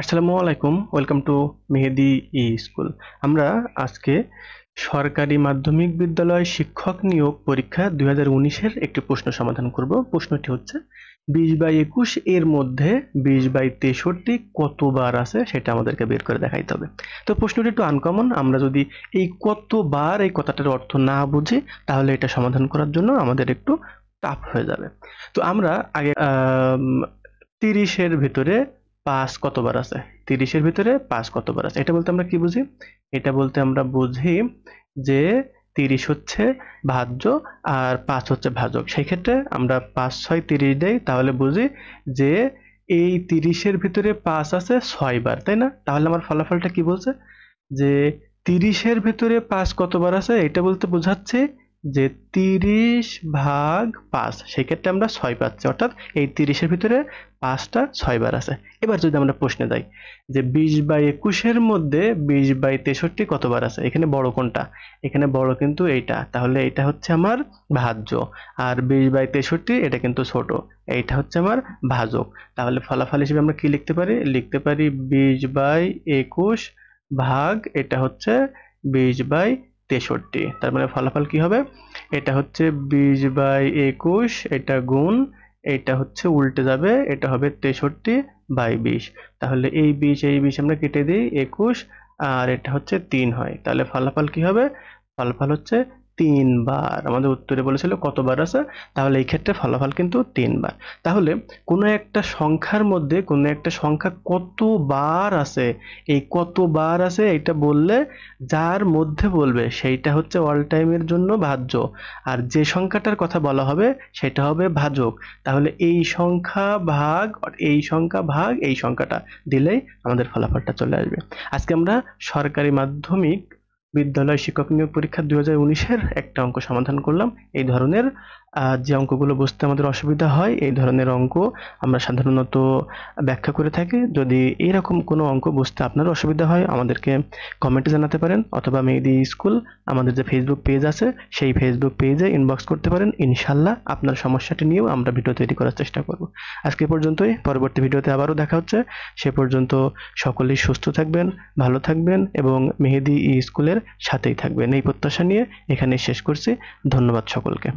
আসসালামু আলাইকুম, welcome to Mehedi E school. আমরা আজকে সরকারি মাধ্যমিক বিদ্যালয় শিক্ষক নিয়োগ পরীক্ষা 2019-এর একটি প্রশ্ন সমাধান করব। প্রশ্নটি হচ্ছে 20/21 এর মধ্যে 20/63 কতবার আছে সেটা আমাদেরকে বের করে দেখাইতে হবে। তো প্রশ্নটি একটু আনকমন, আমরা যদি এই কতবার এই কথাটার অর্থ না বুঝি তাহলে এটা সমাধান করার জন্য আমাদের একটু টাফ হয়ে যাবে। তো আমরা আগে 30-এর ভিতরে 5 কতবার আছে, 30-এর ভিতরে 5 কতবার আছে, এটা বলতে আমরা কি বুঝি? এটা বলতে আমরা বুঝি যে 30 হচ্ছে ভাজ্য আর 5 হচ্ছে ভাজক। সেই ক্ষেত্রে আমরা 5 6 30 দেই, তাহলে বুঝি যে এই 30-এর ভিতরে 5 আছে 6 বার, তাই না? তাহলে আমার ফলাফলটা কি বলছে যে 30-এর ভিতরে 5 কতবার আছে, এটা বলতে বোঝাচ্ছে যে 30/5। সেই ক্ষেত্রে আমরা 6 পাচ্ছি, অর্থাৎ এই 30-এর ভিতরে 5টা 6 বার আছে। এবার যদি আমরা প্রশ্নে যাই যে 20/21-এর মধ্যে 20/63 কতবার আছে, এখানে বড় কোনটা? এখানে বড় কিন্তু এইটা, তাহলে এটা হচ্ছে আমার ভাজ্য, আর 20/63 এটা কিন্তু ছোট, এইটা হচ্ছে আমার ভাজক। তাহলে ফলাফল হিসেবে আমরা কি লিখতে পারি? লিখতে পারি 20/21 ভাগ এটা হচ্ছে 20/63। তার মানে ফলাফল কি হবে? এটা হচ্ছে 20/21, এটা গুণ, এটা হচ্ছে উল্টে যাবে, এটা হবে 63/20। তাহলে এই 20 আমরা কেটে দিই, 21 আর এটা হচ্ছে 3 হয়। তাহলে ফলাফল কি হবে? ফলাফল হচ্ছে 3 বার। আমাদের উত্তরে বলেছিল কতবার আছে, তাহলে এই ক্ষেত্রে ফলাফল কিন্তু 3 বার। তাহলে কোনো একটা সংখ্যার মধ্যে কোনো একটা সংখ্যা কতবার আছে, এই কতবার আছে এটা বললে যার মধ্যে বলবে সেইটা হচ্ছে অল টাইমের জন্য ভাজ্য, আর যে সংখ্যাটার কথা বলা হবে সেটা হবে ভাজক। তাহলে এই সংখ্যা ভাগ এই সংখ্যা ভাগ এই সংখ্যাটা দিলেই আমাদের ফলাফলটা চলে আসবে। আজকে আমরা সরকারি মাধ্যমিক বিদ্যালয় শিক্ষক নিয়োগ পরীক্ষা 2019-এর একটা অঙ্ক সমাধান করলাম। এই ধরনের যে অঙ্কগুলো বুঝতে আমাদের অসুবিধা হয়, এই ধরনের অঙ্ক আমরা সাধারণত ব্যাখ্যা করে থাকি। যদি এরকম কোনো অঙ্ক বুঝতে আপনার অসুবিধা হয় আমাদেরকে কমেন্টে জানাতে পারেন, অথবা মেহেদি স্কুল আমাদের যে ফেসবুক পেজ আছে সেই ফেসবুক পেজে ইনবক্স করতে পারেন। ইনশাল্লাহ আপনার সমস্যাটি নিয়েও আমরা ভিডিও তৈরি করার চেষ্টা করব। আজকে পর্যন্তই, পরবর্তী ভিডিওতে আবারও দেখা হচ্ছে। সে পর্যন্ত সকলেই সুস্থ থাকবেন, ভালো থাকবেন এবং মেহেদি স্কুলের সাথেই থাকবেন, এই প্রত্যাশা নিয়ে এখানে শেষ করছি। ধন্যবাদ সকলকে।